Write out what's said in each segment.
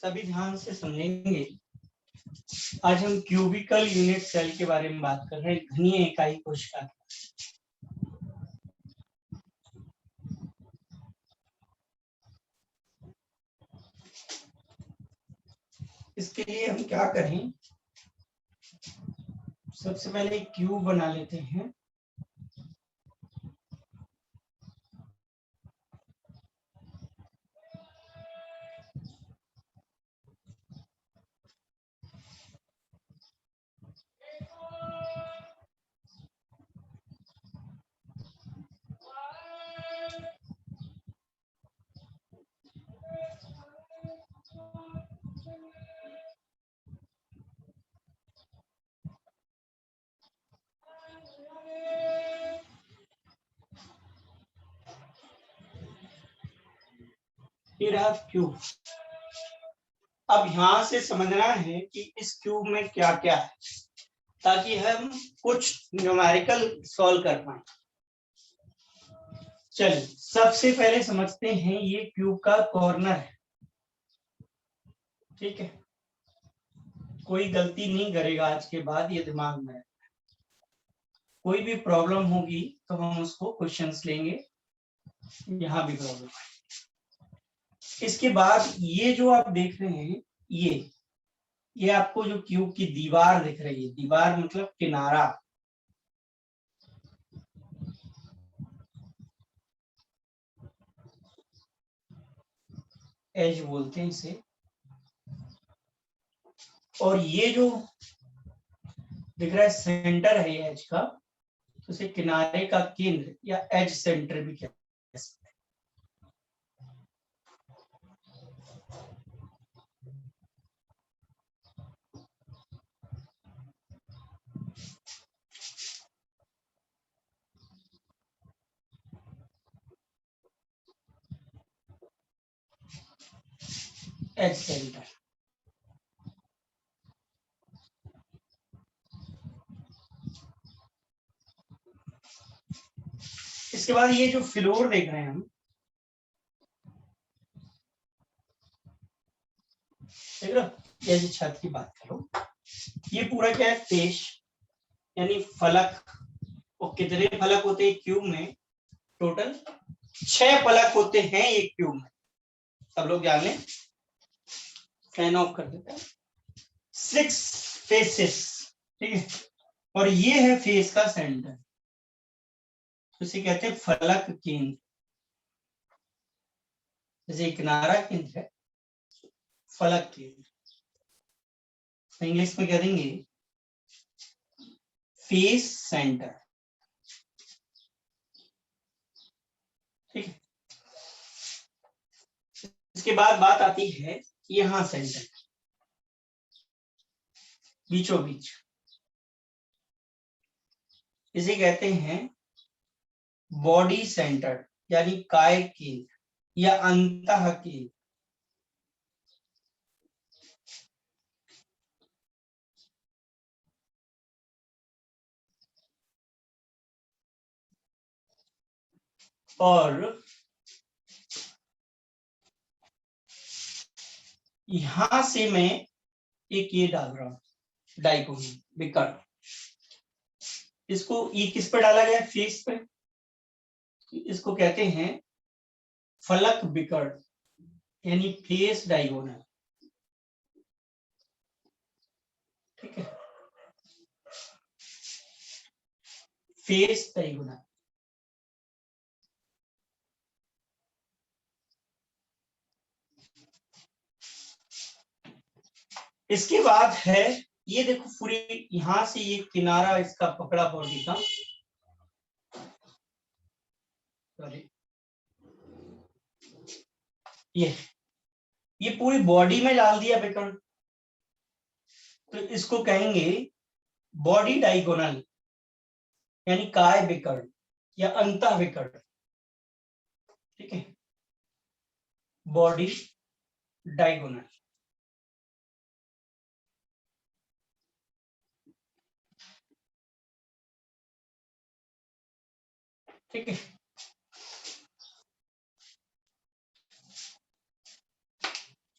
सभी ध्यान से समझेंगे। आज हम क्यूबिकल यूनिट सेल के बारे में बात कर रहे हैं, घनीय इकाई कोशिका। इसके लिए हम क्या करें, सबसे पहले एक क्यूब बना लेते हैं। ये रहा क्यूब। अब यहां से समझना है कि इस क्यूब में क्या क्या है, ताकि हम कुछ न्यूमेरिकल सॉल्व कर पाए। चलिए सबसे पहले समझते हैं, ये क्यूब का कॉर्नर है। ठीक है, कोई गलती नहीं करेगा आज के बाद, ये दिमाग में। कोई भी प्रॉब्लम होगी तो हम उसको क्वेश्चंस लेंगे, यहाँ भी प्रॉब्लम है। इसके बाद ये जो आप देख रहे हैं, ये आपको जो क्यूब की दीवार दिख रही है, दीवार मतलब किनारा, एज बोलते हैं इसे। और ये जो दिख रहा है सेंटर है एज का, तो इसे किनारे का केंद्र या एज सेंटर भी कहते हैं। Edge centre. इसके बाद ये जो फ्लोर देख रहे हैं हम, देख रहे हो, ये जो छत की बात करो, ये पूरा क्या है, फेस यानी फलक। और कितने फलक होते हैं क्यूब में? टोटल 6 फलक होते हैं एक क्यूब में। सब लोग जान लें, फैन ऑफ कर देते हैं। 6 फेसेस, ठीक है। और ये है फेस का सेंटर, इसे कहते हैं फलक केंद्र। जैसे किनारा केंद्र है, फलक केंद्र इंग्लिश में कह देंगे फेस सेंटर। ठीक है, इसके बाद बात आती है यहां सेंटर, बीचों बीच, इसे कहते हैं बॉडी सेंटर यानी काय केंद्र या अंतः केंद्र। और यहां से मैं एक ये डाल रहा हूं डाइकोन विकर्ण। इसको ये किस पे डाला गया? फेस पे। इसको कहते हैं फलक विकर्ण यानी फेस डायगोनल। ठीक है, फेस डायगोनल। इसके बाद है ये देखो, पूरी यहां से ये किनारा इसका पकड़ा बॉडी का, ये पूरी बॉडी में डाल दिया विकर्ण, तो इसको कहेंगे बॉडी डायगोनल यानी काय विकर्ण या अंतः विकर्ण। ठीक है, बॉडी डायगोनल। ठीक है,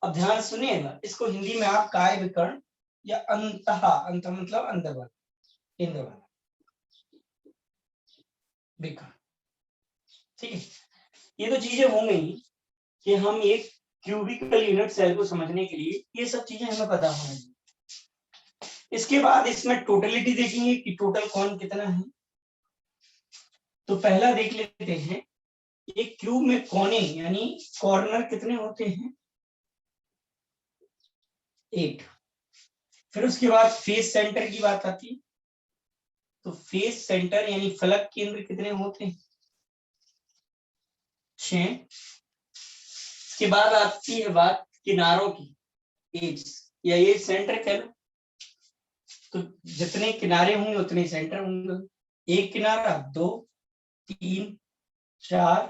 अब ध्यान सुनिएगा, इसको हिंदी में आप काय विकर्ण या अंतः, अंत मतलब अंदर वाला, इंद्र वाला विकर्ण, ठीक है। ये तो चीजें हो गई कि हम एक क्यूबिकल यूनिट सेल को समझने के लिए ये सब चीजें हमें पता होनी चाहिए। इसके बाद इसमें टोटलिटी देखेंगे कि टोटल कौन कितना है। तो पहला देख लेते हैं, एक क्यूब में कोने यानी कॉर्नर कितने होते हैं, 8। फिर उसके बाद फेस सेंटर की बात आती है, तो फेस सेंटर यानी फलक केंद्र कितने होते हैं, 6। इसके बाद आती है बात किनारों की, एज या एज सेंटर कह लो, तो जितने किनारे होंगे उतने सेंटर होंगे। एक किनारा 2, 3, 4,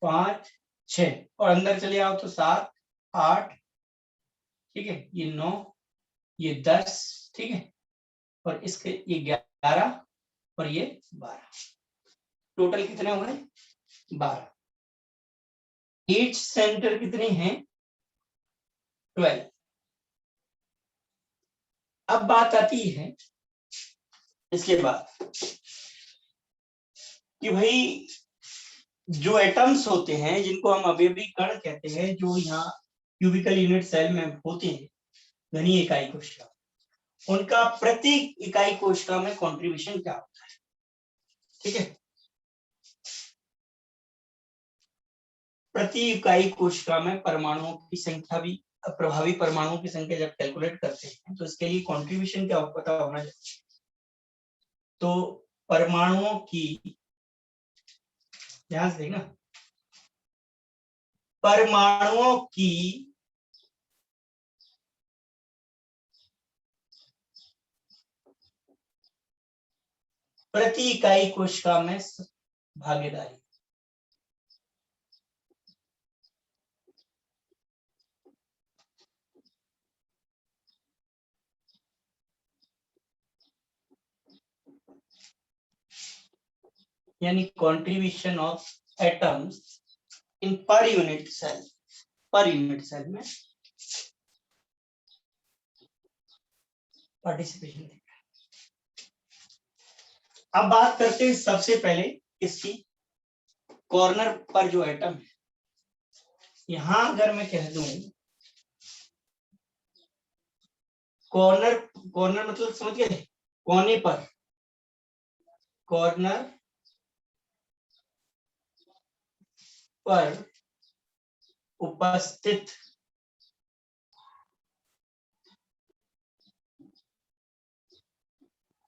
5, 6 और अंदर चले आओ तो 7, 8, ठीक है, ये 9, ये 10, ठीक है, और इसके ये 11 और ये 12, टोटल कितने हो गए 12। एज सेंटर कितने हैं 12। अब बात आती है इसके बाद कि भाई जो एटम्स होते हैं जिनको हम अवयवी कण कहते हैं, जो यहाँ क्यूबिकल यूनिट सेल में होते हैं घनीय इकाई कोशिका, उनका प्रति इकाई कोशिका में कंट्रीब्यूशन क्या होता है, ठीक है। प्रति इकाई कोशिका में परमाणुओं की संख्या भी, प्रभावी परमाणुओं की संख्या जब कैलकुलेट करते हैं तो इसके लिए कंट्रीब्यूशन क्या पता होना चाहिए। तो परमाणुओं की, ध्यान से देखना, परमाणुओं की प्रति इकाई कोशिका में भागीदारी, यानी contribution of atoms in per unit cell, per unit cell में पार्टिसिपेशन। अब बात करते हैं सबसे पहले इसकी कॉर्नर पर जो एटम है, यहां अगर मैं कह दूं कॉर्नर, कॉर्नर मतलब समझ गए, कोने पर, कॉर्नर पर उपस्थित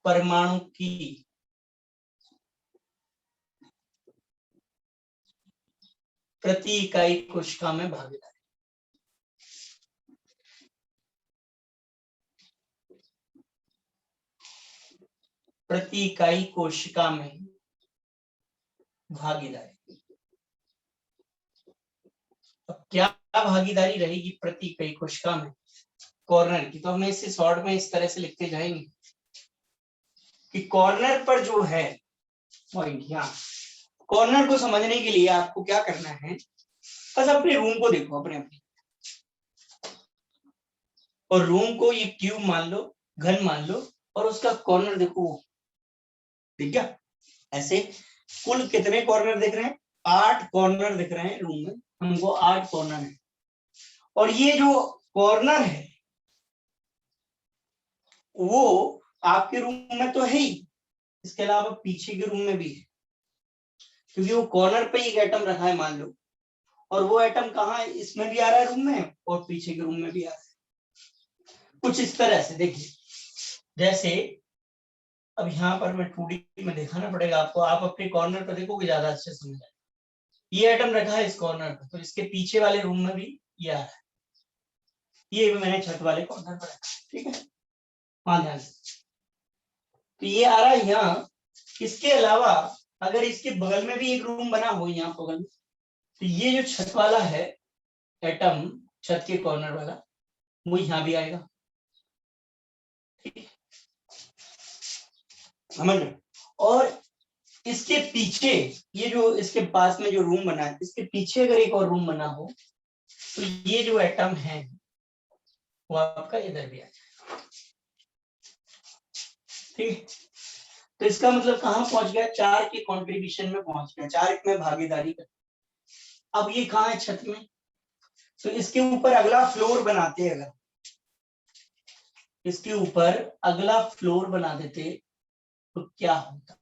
परमाणु की प्रति इकाई कोशिका में भागीदारी, प्रति इकाई कोशिका में भागीदारी। अब क्या भागीदारी रहेगी प्रति इकाई कोशिका में कॉर्नर की, तो हमें इसे शॉर्ट में इस तरह से लिखते जाएंगे कि कॉर्नर पर जो है पॉइंट, यहाँ कॉर्नर को समझने के लिए आपको क्या करना है, बस अपने रूम को देखो, अपने अपने, और रूम को ये क्यूब मान लो, घन मान लो, और उसका कॉर्नर देखो, ठीक है। ऐसे कुल कितने कॉर्नर दिख रहे हैं, 8 कॉर्नर दिख रहे हैं रूम में, हमको 8 कॉर्नर है। और ये जो कॉर्नर है वो आपके रूम में तो है ही, इसके अलावा पीछे के रूम में भी है, क्योंकि वो कॉर्नर पे एक एटम रखा है मान लो, और वो एटम कहाँ, इसमें भी आ रहा है रूम में और पीछे के रूम में भी आ रहा है। कुछ इस तरह से देखिए, जैसे अब यहाँ पर मैं 2D में दिखाना पड़ेगा आपको, आप अपने कॉर्नर पर देखोगे ज्यादा अच्छे समझ आएगा। ये एटम रखा है इस कॉर्नर पर, तो इसके पीछे वाले रूम में भी ये आ रहा है, ये भी मैंने छत वाले कॉर्नर पर रखा है, ठीक है, हाँ ध्यान से। तो ये आ रहा है यहाँ। इसके अलावा अगर इसके बगल में भी एक रूम बना हो यहाँ बगल में, तो ये जो छत वाला है एटम, छत के कॉर्नर वाला, वो यहाँ भी आएगा, ठीक है, समझ लो। और इसके पीछे, ये जो इसके पास में जो रूम बना है, इसके पीछे अगर एक और रूम बना हो, तो ये जो एटम है वो आपका इधर भी आ जाएगा। ठीक है, तो इसका मतलब कहाँ पहुंच गया, 4 के कंट्रीब्यूशन में पहुंच गया, 4 में भागीदारी कर। अब ये कहाँ है, छत में, तो इसके ऊपर अगला फ्लोर बनाते हैं, अगर इसके ऊपर अगला फ्लोर बना देते तो क्या होता।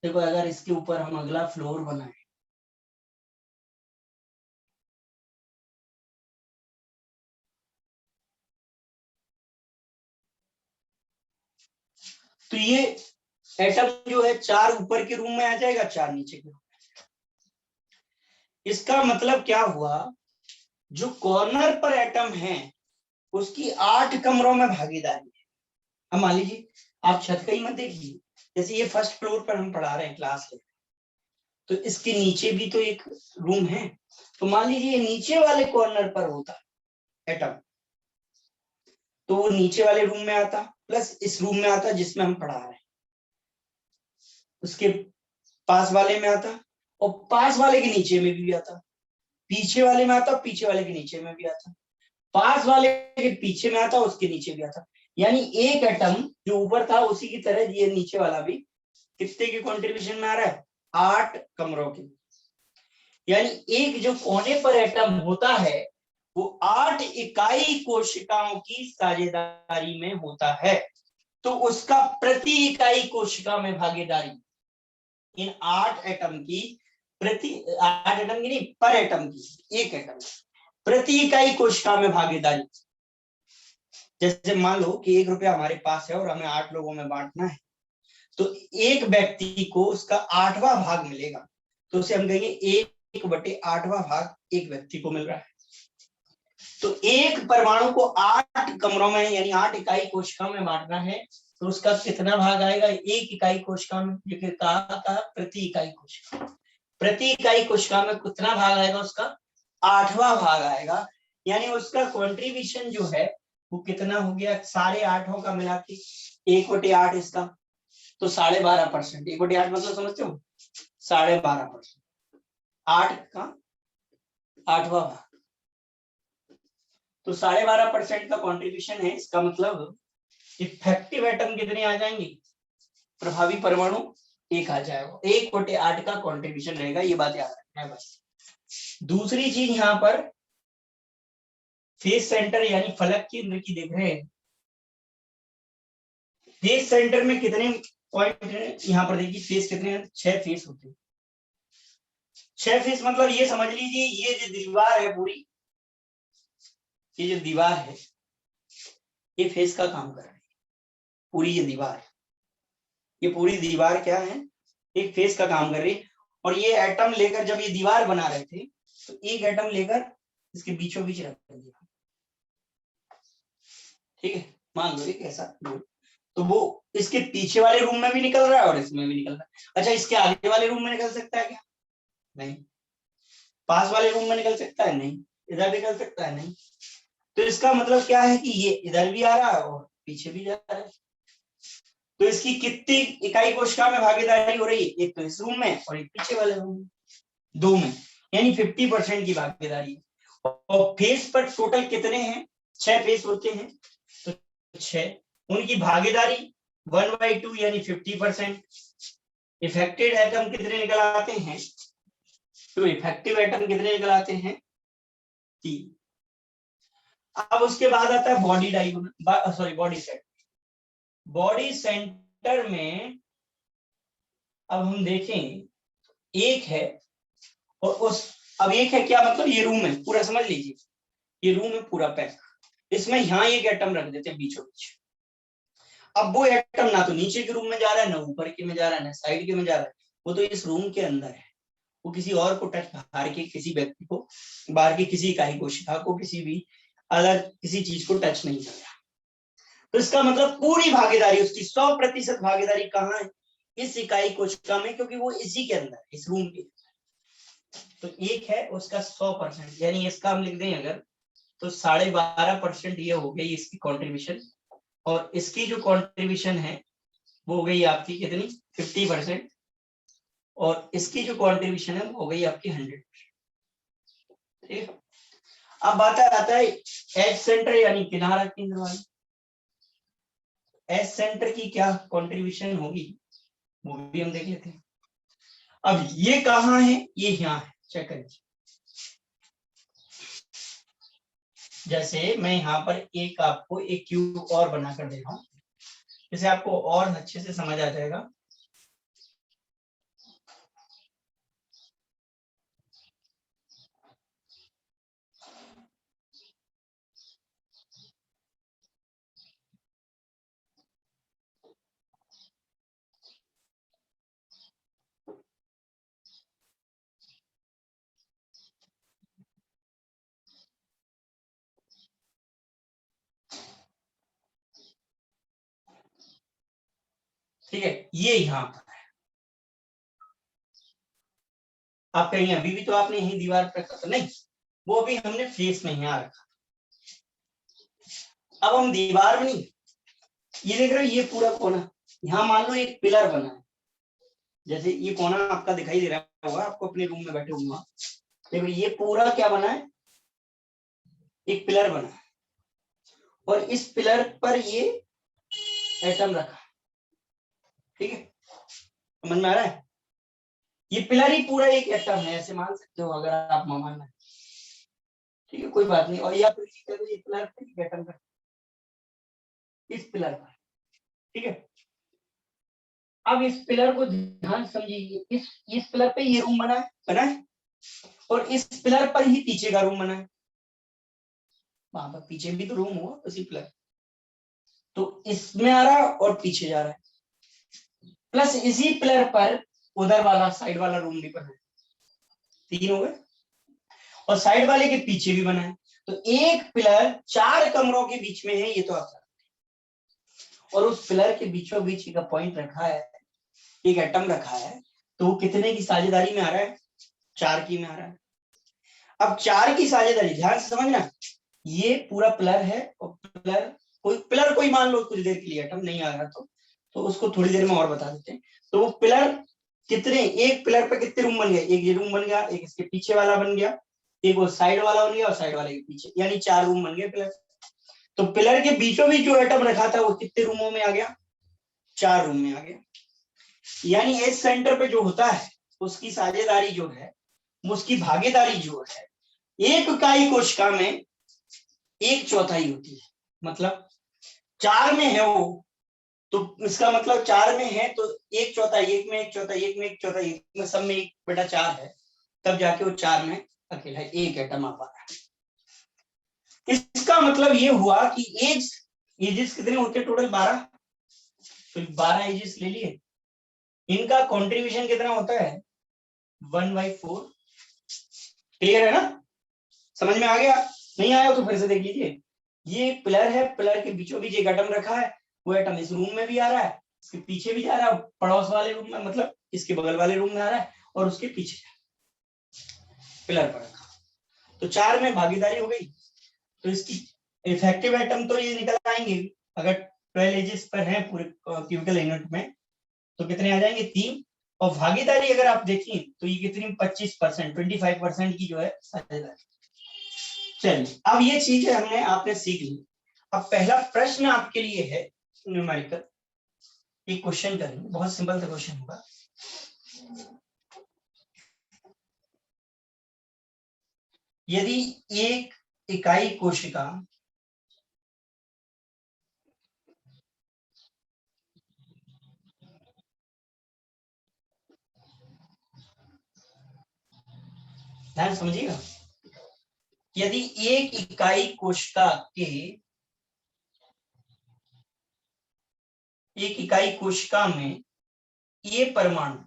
देखो अगर इसके ऊपर हम अगला फ्लोर बनाए, तो ये एटम जो है 4 ऊपर के रूम में आ जाएगा, 4 नीचे के रूम में। इसका मतलब क्या हुआ, जो कॉर्नर पर एटम है उसकी 8 कमरों में भागीदारी है। अब मान लीजिए आप छत का ही मत देखिए, जैसे ये फर्स्ट फ्लोर पर हम पढ़ा रहे हैं क्लास में, तो इसके नीचे भी तो एक रूम है, तो मान लीजिए नीचे वाले कॉर्नर पर होता एटम, तो वो नीचे वाले रूम में आता, प्लस इस रूम में आता जिसमें हम पढ़ा रहे हैं, उसके पास वाले में आता, और पास वाले के नीचे में भी आता, पीछे वाले में आता, पीछे वाले के नीचे में भी आता, पास वाले के पीछे में आता, उसके नीचे भी आता। यानी एक एटम जो ऊपर था उसी की तरह ये नीचे वाला भी कितने के कंट्रीब्यूशन में आ रहा है, 8 कमरों के। यानी एक जो कोने पर एटम होता है वो 8 इकाई कोशिकाओं की साझेदारी में होता है, तो उसका प्रति इकाई कोशिका में भागीदारी इन 8 एटम की, प्रति 8 एटम की नहीं, पर एटम की, एक एटम प्रति इकाई कोशिका में भागीदारी। जैसे मान लो कि 1 रुपया हमारे पास है और हमें 8 लोगों में बांटना है, तो एक व्यक्ति को उसका 8वां भाग मिलेगा, तो उसे हम कहेंगे 1/8वां भाग एक व्यक्ति को मिल रहा है। तो एक परमाणु को 8 कमरों में यानी 8 इकाई कोशिका में बांटना है, तो उसका कितना भाग आएगा, एक इकाई कोशिका में, कहा प्रति इकाई कोशिका, प्रति इकाई कोशिका में कितना भाग आएगा, उसका 8वां भाग आएगा। यानी उसका कंट्रीब्यूशन जो है वो कितना हो गया, 8.5 का मिला के 1/8 इसका, तो 12.5%। 1/8 मतलब समझते हो, 12.5%, 8 का 8वां भाग, तो 12.5% का कंट्रीब्यूशन है। इसका मतलब इफेक्टिव एटम कितने आ जाएंगे, प्रभावी परमाणु 1 आ जाएगा, 1/8 का कंट्रीब्यूशन रहेगा, ये बात याद रखना है बस। दूसरी चीज यहाँ पर फेस सेंटर यानी फलक केंद्र की देख रहे हैं, फेस सेंटर में कितने पॉइंट है, यहाँ पर देखिए फेस कितने हैं, 6 फेस होते हैं। 6 फेस मतलब ये समझ लीजिए ये जो दीवार है पूरी, ये जो दीवार है ये फेस का काम कर रही है, पूरी ये दीवार, ये पूरी दीवार क्या है, एक फेस का काम कर रही है। और ये एटम लेकर जब ये दीवार बना रहे थे तो एक एटम लेकर इसके बीचों बीच रख दिया, ठीक है, मान लो एक ऐसा, तो वो इसके पीछे वाले रूम में भी निकल रहा है और इसमें भी निकल रहा है। अच्छा इसके आगे वाले रूम में निकल सकता है क्या, नहीं। पास वाले रूम में निकल सकता है, नहीं। इधर निकल सकता है, नहीं। तो इसका मतलब क्या है कि ये इधर भी आ रहा है और पीछे भी जा रहा है, तो इसकी कितनी इकाई कोशिका में भागीदारी हो रही है, एक तो इस रूम में और एक पीछे वाले रूम में, 2 में, यानी 50% की भागीदारी। और फेस पर टोटल कितने हैं, 6 फेस होते हैं, तो 6, उनकी भागीदारी 1/2 यानी 50%। इफेक्टेड एटम कितने निकल आते हैं, तो इफेक्टिव एटम कितने निकल आते हैं, 3। अब उसके बाद आता है body diagonal, sorry body centre. Body centre में अब हम देखें एक है, और उस अब एक है क्या मतलब, ये रूम है पूरा, समझ लीजिए ये रूम है पूरा पैक, इसमें यहाँ एक एटम रख देते हैं बीचों बीच। अब वो एटम ना तो नीचे के रूम में जा रहा है, ना ऊपर के में जा रहा है, ना साइड के में जा रहा है, वो तो इस रूम के अंदर है, वो किसी और को टच, बाहर के किसी व्यक्ति को, बाहर की किसी इकाई कोशिका को, किसी भी अलग किसी चीज को टच नहीं कर रहा। तो इसका मतलब पूरी भागीदारी उसकी 100% भागीदारी कहाँ है, इस इकाई कोशिका में, क्योंकि वो इसी के अंदर, इस रूम के। तो एक है उसका 100%, यानी इसका हम लिख दें अगर, तो 12.5% ये हो गई इसकी कंट्रीब्यूशन, और इसकी जो कंट्रीब्यूशन है वो हो गई आपकी कितनी, 50%, और इसकी जो कंट्रीब्यूशन है वो हो गई आपकी 100%। ठीक है, अब बात आता है एज सेंटर यानी किनारा केंद्र वाली। एज सेंटर की क्या कंट्रीब्यूशन होगी वो भी हम देख लेते हैं। अब ये कहाँ है, ये यहाँ है, चेक करिए। जैसे मैं यहाँ पर एक आपको एक क्यूब और बनाकर दे रहा हूँ, जिसे आपको और अच्छे से समझ आ जाएगा। ठीक है, ये यहाँ पर है। आप कहीं अभी भी तो आपने यही दीवार पर रखा था, नहीं वो अभी हमने फेस में यहाँ रखा। अब हम दीवार में नहीं, ये देख रहे हो ये पूरा कोना, यहाँ मान लो एक पिलर बना है। जैसे ये कोना आपका दिखाई दे रहा होगा आपको अपने रूम में बैठे हुए, देखो ये पूरा क्या बना है, एक पिलर बना है और इस पिलर पर ये एटम रखा। ठीक है, समझ में आ रहा है? ये पिलर ही पूरा एक एटम है, ऐसे मान सकते हो अगर आप मानना है। ठीक है, कोई बात नहीं। और या फिर ये पिलर एक एटम का इस पिलर पर। ठीक है, अब इस पिलर को ध्यान समझिए, इस पिलर पे ये रूम बना है और इस पिलर पर ही पीछे का रूम बना है। वहां पर पीछे भी तो रूम हुआ उसी पिलर, तो इसमें आ रहा है और पीछे जा रहा है। प्लस इसी पिलर पर उधर वाला साइड वाला रूम भी बना है, 3 हो गए। और साइड वाले के पीछे भी बना है, तो एक पिलर 4 कमरों के बीच में है, ये तो आप। और उस पिलर के बीचों बीच का पॉइंट रखा है, एक एटम रखा है, तो वो कितने की साझेदारी में आ रहा है, 4 की में आ रहा है। अब 4 की साझेदारी ध्यान से समझना, ये पूरा पिलर है और पिलर कोई मान लो कुछ देर के लिए, एटम नहीं आ रहा तो उसको थोड़ी देर में और बता देते हैं। तो वो पिलर कितने, एक पिलर पे कितने रूम बन गए, एक ये रूम बन गया, एक इसके पीछे वाला बन गया, एक वो साइड वाला बन गया और साइड वाले के पीछे, यानी 4 रूम बन गए पिलर। तो पिलर के बीचों बीच जो एटम रखा था वो कितने रूमों में आ गया, 4 रूम में आ गया। यानी एज सेंटर पे जो होता है उसकी साझेदारी जो है, उसकी भागीदारी जो है, एक इकाई कोशिका में 1/4 होती है। मतलब 4 में है वो, तो इसका मतलब 4 में है तो 1/4, एक में 1/4, एक में 1/4, एक में सब में 1/4 है, तब जाके वो 4 में अकेला एक एटम आ पा रहा है। इसका मतलब ये हुआ कि एजेस कितने होते हैं टोटल, 12। तो 12 एजेस ले लिए, इनका कंट्रीब्यूशन कितना होता है, 1/4। क्लियर है ना, समझ में आ गया? नहीं आया तो फिर से देख लीजिए। ये पिलर है, पिलर के बीचों बीच एक एटम रखा है, वो एटम इस रूम में भी आ रहा है, इसके पीछे भी जा रहा है, पड़ोस वाले रूम में मतलब इसके बगल वाले रूम में आ रहा है और उसके पीछे पिलर पर रखा। तो 4 में भागीदारी हो गई, तो इसकी इफेक्टिव एटम तो ये निकल आएंगे। अगर 12 एजेस पर है पूरे क्यूबिकल यूनिट में तो कितने आ जाएंगे, 3। और भागीदारी अगर आप देखें तो ये कितनी, 25%, 25% की जो है साझेदारी। चलिए, अब ये चीजें हमने आपने सीख ली। अब पहला प्रश्न आपके लिए है न्यूमेरिकल, एक क्वेश्चन करेंगे, बहुत सिंपल सा क्वेश्चन होगा। यदि एक इकाई कोशिका ध्यान समझिएगा, यदि एक इकाई कोशिका के एक इकाई कोशिका में ये परमाणु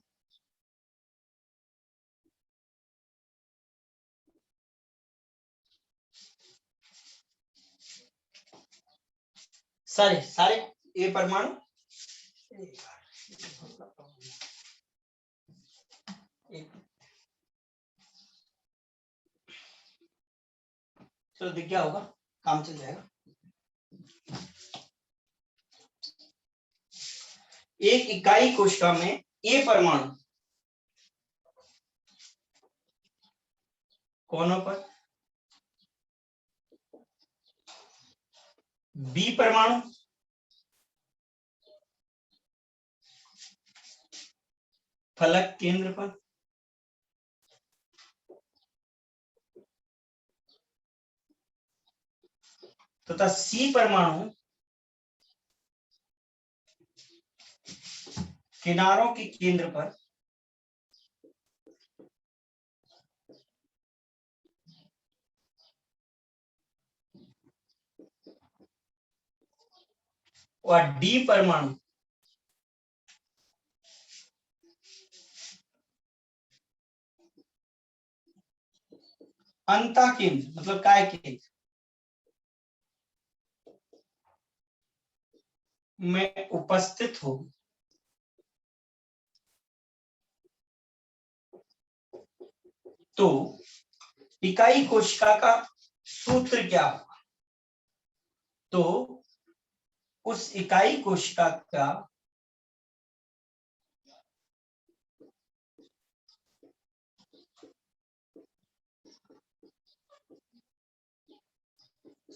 सारे सारे ये परमाणु चलो देख क्या होगा, काम चल जाएगा। एक इकाई कोशिका में ये परमाणु कोनों पर बी परमाणु फलक केंद्र पर, तथा सी परमाणु किनारों के केंद्र पर और डी परमाणु अंतः केंद्र मतलब काय केंद्र में उपस्थित हो, तो इकाई कोशिका का सूत्र क्या होगा? तो उस इकाई कोशिका का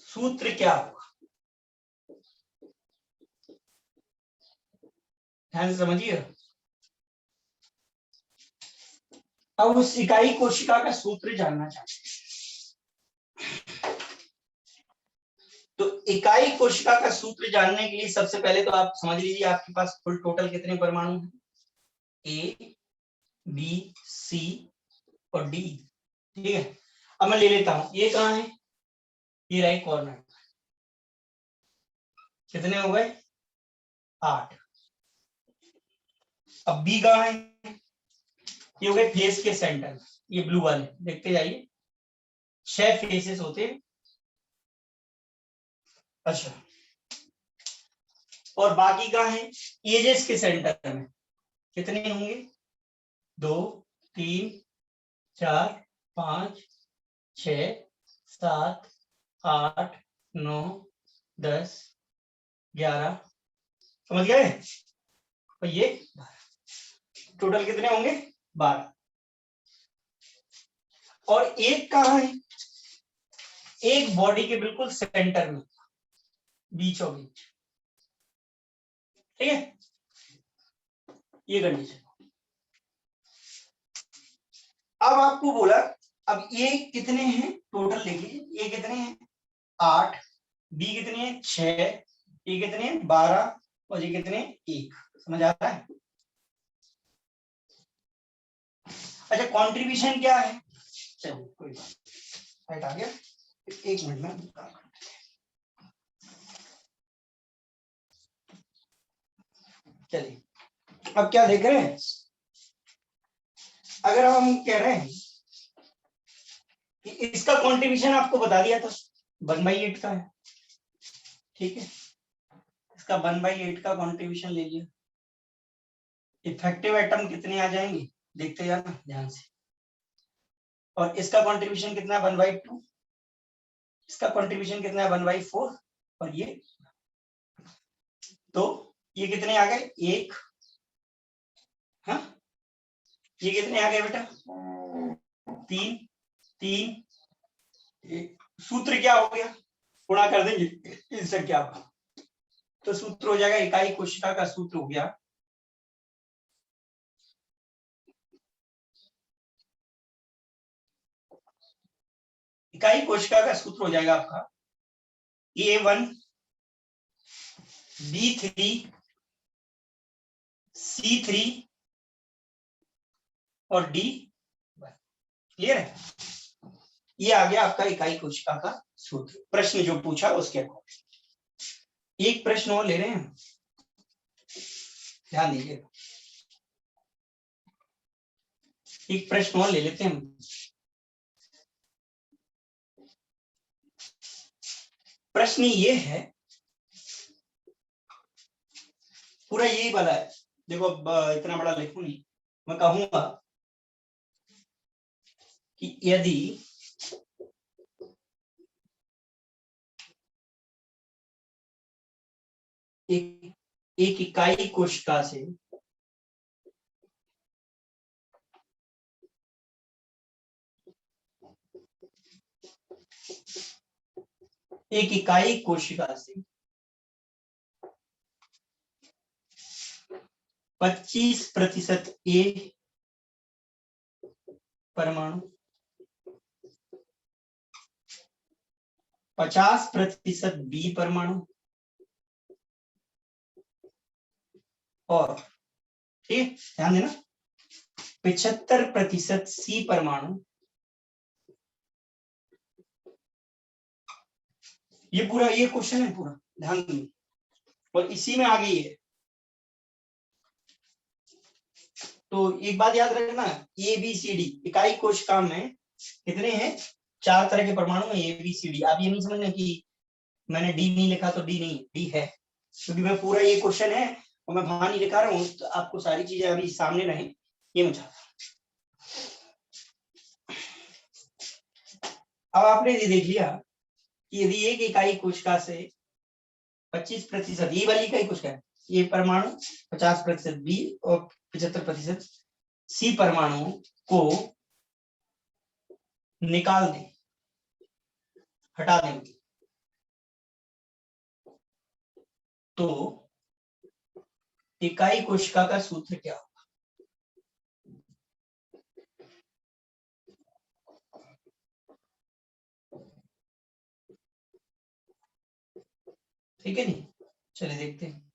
सूत्र क्या होगा? ध्यान से समझिए। अब उस इकाई कोशिका का सूत्र जानना चाहते हैं। तो इकाई कोशिका का सूत्र जानने के लिए सबसे पहले तो आप समझ लीजिए आपके पास कुल टोटल कितने परमाणु हैं? ए, बी, सी और डी। ठीक है, अब मैं ले लेता हूं, ये कहां है? ये राइट कॉर्नर। कितने हो गए? 8। अब बी कहां है? ये हो गए फेस के सेंटर, ये ब्लू वाले देखते जाइए, 6 फेसेस होते हैं। अच्छा, और बाकी कहां है? एजेस के सेंटर में कितने होंगे? 2, 3, 4, 5, 6, 7, 8, 9, 10, 11। समझ गए? तो ये टोटल कितने होंगे? 12। और एक कहां है? एक बॉडी के बिल्कुल सेंटर में, बीचों बीच। ठीक है, ये कंडीशन। अब आपको बोला, अब ये कितने हैं टोटल देखिए, ये कितने हैं? 8, बी कितने हैं? 6, ये कितने हैं? 12, और ये कितने? 1। समझ आ रहा है? अच्छा, कंट्रीब्यूशन क्या है? चलो कोई बात, राइट आ गया। एक मिनट में चलिए, अब क्या देख रहे हैं? अगर हम कह रहे हैं कि इसका कंट्रीब्यूशन आपको बता दिया था 1/8 का है। ठीक है, इसका 1/8 का कंट्रीब्यूशन ले लिया। इफेक्टिव एटम कितने आ जाएंगे देखते जाना ध्यान से। और इसका कंट्रीब्यूशन कितना है? 1/2। इसका कंट्रीब्यूशन कितना है? 1/4। और ये, तो ये कितने आ गए? 1। हाँ, ये कितने आ गए बेटा? 3, 3। सूत्र क्या हो गया? गुणा कर देंगे इस संख्या का, तो सूत्र हो जाएगा, इकाई कोशिका का सूत्र हो गया इकाई कोशिका का सूत्र हो जाएगा आपका A1, B3, C3 और D। क्लियर है? ये आ गया आपका इकाई कोशिका का सूत्र। प्रश्न जो पूछा उसके अकॉर्डिंग। एक प्रश्न और ले रहे हैं, ध्यान दीजिएगा। एक प्रश्न और ले लेते हैं। प्रश्न ये है, पूरा यही वाला है। देखो अब इतना बड़ा लिखूं नहीं, मैं कहूंगा कि यदि एक इकाई कोशिका से एक इकाई कोशिका से 25% ए परमाणु, 50% बी परमाणु और ठीक ध्यान देना 75% सी परमाणु। ये पूरा ये क्वेश्चन है पूरा, ध्यान देना, और इसी में आगे है। तो एक बात याद रखना, ए बी सी डी इकाई कोशिका में कितने हैं, 4 तरह के परमाणु हैं, ए बी सी डी। आप ये नहीं समझना कि मैंने डी नहीं लिखा तो डी नहीं, डी है, क्योंकि मैं पूरा ये क्वेश्चन है और मैं वहां नहीं लिखा रहा हूँ, तो आपको सारी चीजें अभी सामने रहे, ये मैं चाहता हूं। अब आपने ये देख लिया कि यदि एक इकाई कोशिका से 25% ये वाली इकाई कोशिका है, ये परमाणु 50% बी और 75% सी परमाणु को निकाल दें, हटा देंगे, तो इकाई कोशिका का सूत्र क्या होगा? ठीक है नहीं, चलिए देखते हैं,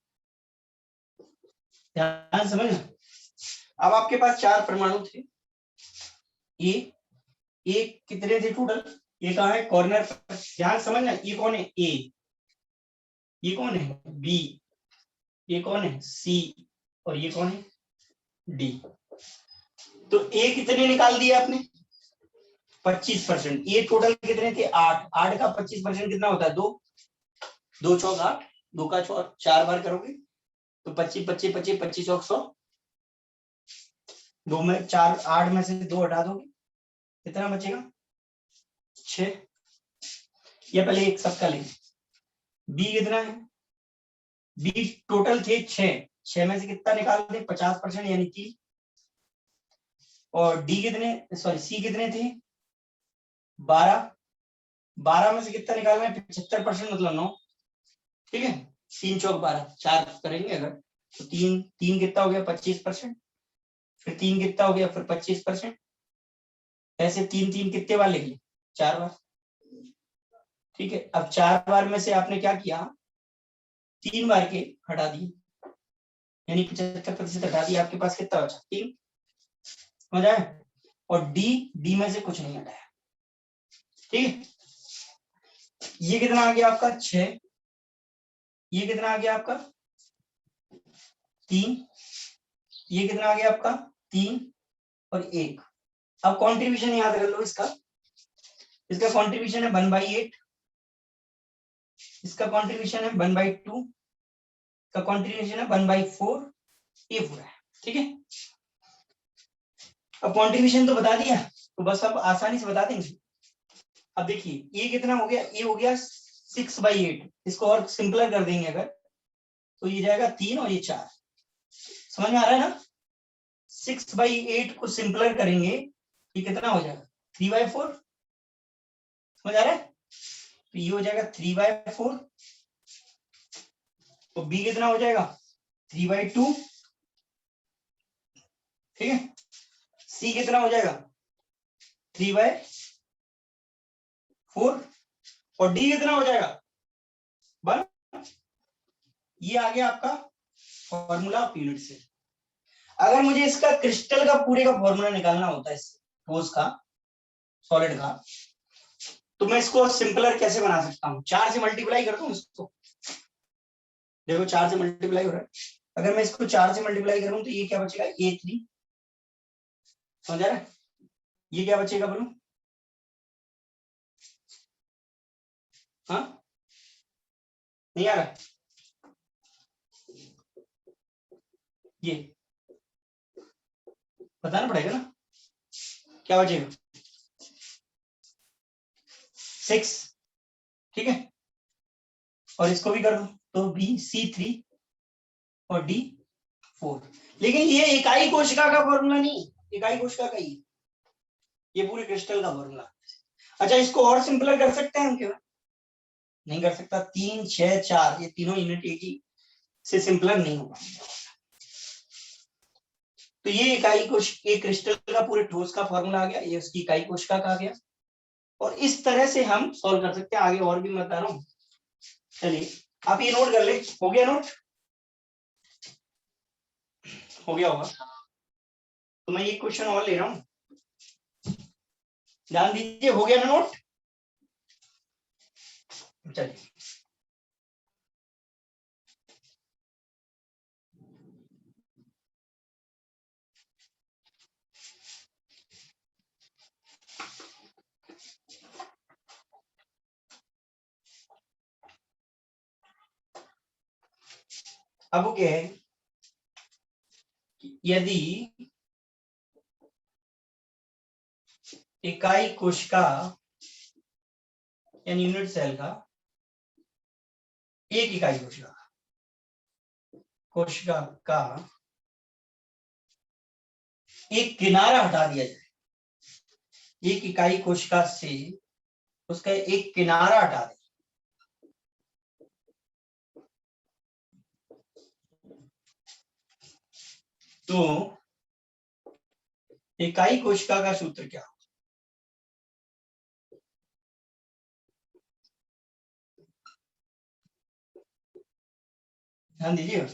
ध्यान समझना। अब आपके पास 4 परमाणु थे, ये कितने थे टोटल, ये कहाँ है कॉर्नर पर, ध्यान समझना, ये कौन है ए, ये कौन है बी, ये कौन है सी और ये कौन है डी। तो ए कितने निकाल दिए आपने 25%, ये टोटल कितने थे 8, 8 का 25% कितना होता है 2, 2 चौक 8, 2 का 4 बार करोगे तो 25 25 25 25 चौक 100, 2 में 4 8 में से 2 हटा दोगे कितना बचेगा 6, या पहले एक सबका लेंगे, बी कितना है, बी टोटल थे 6 में से कितना निकाल दे 50% यानी 3, और डी कितने सॉरी सी कितने थे 12, 12 में से कितना निकालना है 75% मतलब 9, ठीक है 3 चौक 12, 4 करेंगे अगर तो 3 3 कितना हो गया 25%, फिर 3 कितना हो गया फिर 25%, ऐसे 3 3 कितने बार लिख लिए 4 बार, ठीक है। अब 4 बार में से आपने क्या किया 3 बार के हटा दिए, यानी 75% हटा दिया, आपके पास कितना बचा 3, समझ आया, और डी में से कुछ नहीं हटाया, ठीक है। ये कितना आ गया आपका 6, ये कितना आ गया आपका 3, ये कितना आ गया आपका 3 और 1। अब कंट्रीब्यूशन याद कर लो इसका कंट्रीब्यूशन है 1/8, इसका कंट्रीब्यूशन है 1/2, का कंट्रीब्यूशन है 1/4, ये पूरा है, ठीक है। अब कंट्रीब्यूशन तो बता दिया, तो बस अब आसानी से बता देंगे। अब देखिए ये कितना हो गया, ये हो गया 6/8, इसको और सिंपलर कर देंगे अगर तो ये जाएगा 3 और ये 4, समझ में आ रहा है ना। 6/8 को सिंपलर करेंगे ये कितना हो जाएगा 3/4, समझ आ रहा है, तो ये हो जाएगा 3/4, तो बी कितना हो जाएगा 3/2, ठीक है। सी कितना हो जाएगा 3/4 और डी कितना हो जाएगा 1। ये आ गया आपका फॉर्मूला ऑफ यूनिट सेल। अगर मुझे इसका क्रिस्टल का पूरे का फॉर्मूला निकालना होता है ठोस का सॉलिड का, तो मैं इसको सिंपलर कैसे बना सकता हूँ, 4 से मल्टीप्लाई कर दूं इसको, देखो 4 से मल्टीप्लाई हो रहा है, अगर मैं इसको 4 से मल्टीप्लाई करूं तो ये क्या बचेगा A3, समझ आ रहा है, ये क्या बचेगा बोलो, हाँ नहीं आ रहा, ये बताना पड़ेगा ना, क्या बचेगा 6, ठीक है, और इसको भी कर दो तो B C3 और D 4। लेकिन ये इकाई कोशिका का फॉर्मूला नहीं, इकाई कोशिका का ही, ये पूरे क्रिस्टल का फॉर्मूला। अच्छा इसको और सिंपलर कर सकते हैं हम क्या, नहीं कर सकता, 3 6 4 ये तीनों यूनिट एक ही से सिंपलर नहीं होगा। तो ये इकाई कोशिका, ये क्रिस्टल का पूरे ठोस का फॉर्मूला आ गया, ये उसकी इकाई कोशिका का आ गया। और इस तरह से हम सॉल्व कर सकते हैं। आगे और भी मैं बता रहा हूँ। चलिए आप ये नोट कर ले। हो गया नोट? हो गया होगा। तो मैं ये क्वेश्चन और ले रहा हूँ, ध्यान दीजिए। हो गया ना नोट? चलिए अब क्या है, यदि इकाई कोशिका यानी यूनिट सेल का, एक इकाई कोशिका का एक किनारा हटा दिया जाए, एक इकाई कोशिका से उसका एक किनारा हटा दें, तो इकाई कोशिका का सूत्र क्या? ध्यान दीजिए।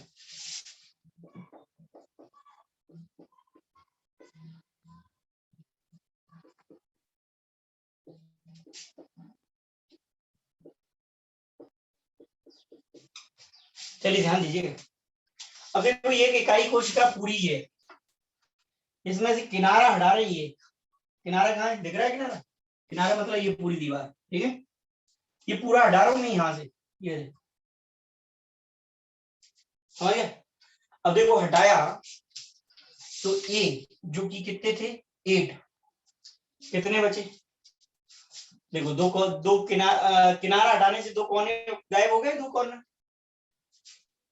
चलिए ध्यान दीजिएगा। अब देखो ये इकाई कोशिका पूरी है, इसमें से किनारा हटा रही है। किनारा कहाँ है? दिख रहा है किनारा? किनारा मतलब ये पूरी दीवार, ठीक है। ये पूरा हटा रहा हूं मैं यहाँ से, ये समझ गया? अब देखो हटाया तो ए जो कि कितने थे? 8, कितने बचे? देखो दो किनारा हटाने से दो कोने गायब हो गए, दो कॉर्नर।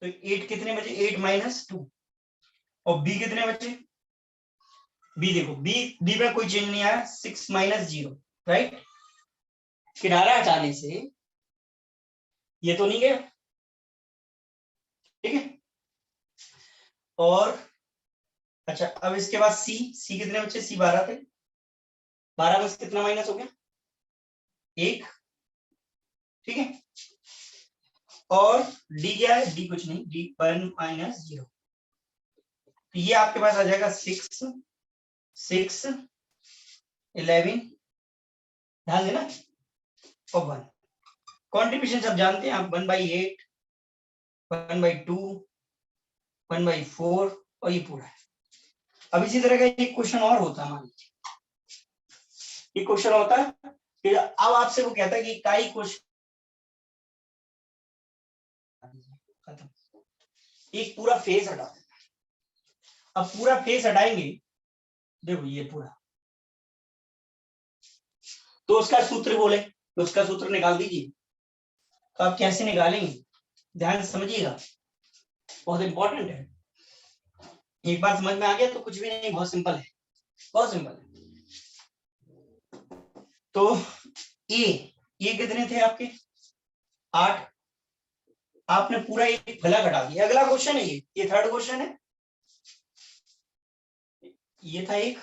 तो 8 कितने बचे? 8 माइनस 2। और बी कितने बचे? बी देखो, बी में कोई चेंज नहीं आया, 6 माइनस 0, राइट। किनारा हटाने से ये तो नहीं गया, ठीक है। और अच्छा, अब इसके बाद सी कितने बचे? सी 12 थे, 12 में से कितना माइनस हो गया? 1, ठीक है। और डी क्या है? डी कुछ नहीं, डी 1 माइनस 0। तो ये आपके पास आ जाएगा 6 11, ध्यान देना, और 1। कॉन्ट्रीब्यूशन सब जानते हैं आप, 1/8, 1/2, 1/4, और ये पूरा है। अब इसी तरह का एक क्वेश्चन और होता है, मान लीजिए ये क्वेश्चन होता है कि अब आपसे वो कहता है कि इकाई कोशिका, खत्म, एक पूरा फेस हटा देना। अब पूरा फेस हटाएंगे, देखो ये पूरा, तो उसका सूत्र बोले, तो उसका सूत्र निकाल दीजिए। तो आप कैसे निकालेंगे? ध्यान से समझिएगा, बहुत इंपॉर्टेंट है। एक बार समझ में आ गया तो कुछ भी नहीं, बहुत सिंपल है, बहुत सिंपल है। तो ये कितने थे आपके? 8। आपने पूरा एक फलक हटा दिया। अगला क्वेश्चन है ये थर्ड क्वेश्चन है। ये था एक,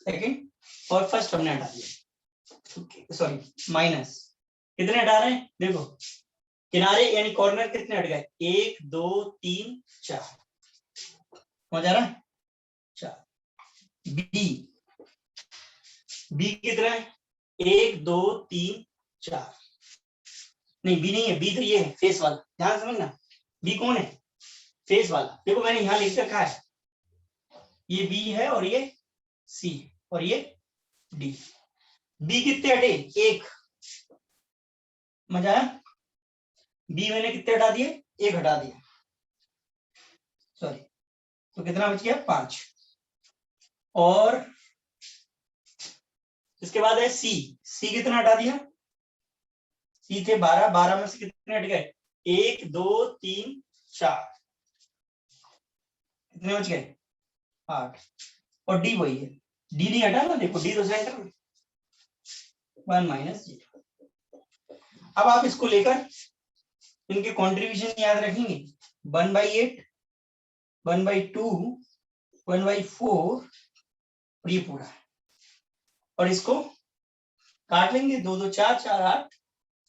सेकंड, और फर्स्ट हमने हटा दिया, सॉरी माइनस। कितने हटा रहे हैं? देखो किनारे यानी कॉर्नर कितने हट गए? 1 2 3 4, समझ आ रहा है? 4। बी कितना है? 1 2 3 4, नहीं बी नहीं है, बी तो ये है फेस वाला, ध्यान समझना। बी कौन है? फेस वाला। देखो मैंने यहां लिख रखा है, ये बी है और ये सी और ये डी। बी कितने हटे? 1, मजा आया? बी मैंने कितने हटा दिए? 1 हटा दिया, सॉरी। तो कितना बच गया? 5। और इसके बाद है सी कितना हटा दिया? सी थे 12, 12 में से कितने हट गए? 1 2 3 4, कितने बच गए? 8। और डी वही है, डी नहीं हटा ना, देखो डी तो सेंटर में, 1 माइनस 0। अब आप इसको लेकर इनके कंट्रीब्यूशन याद रखेंगे, 1/8, 1/2, 1/4 और ये पूरा, और इसको काट लेंगे, 2 2 4 4 8,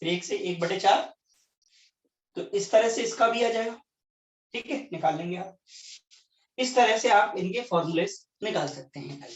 फिर 1 से 1/4, तो इस तरह से इसका भी आ जाएगा। ठीक है, निकाल लेंगे आप। इस तरह से आप इनके फॉर्मूले निकाल सकते हैं।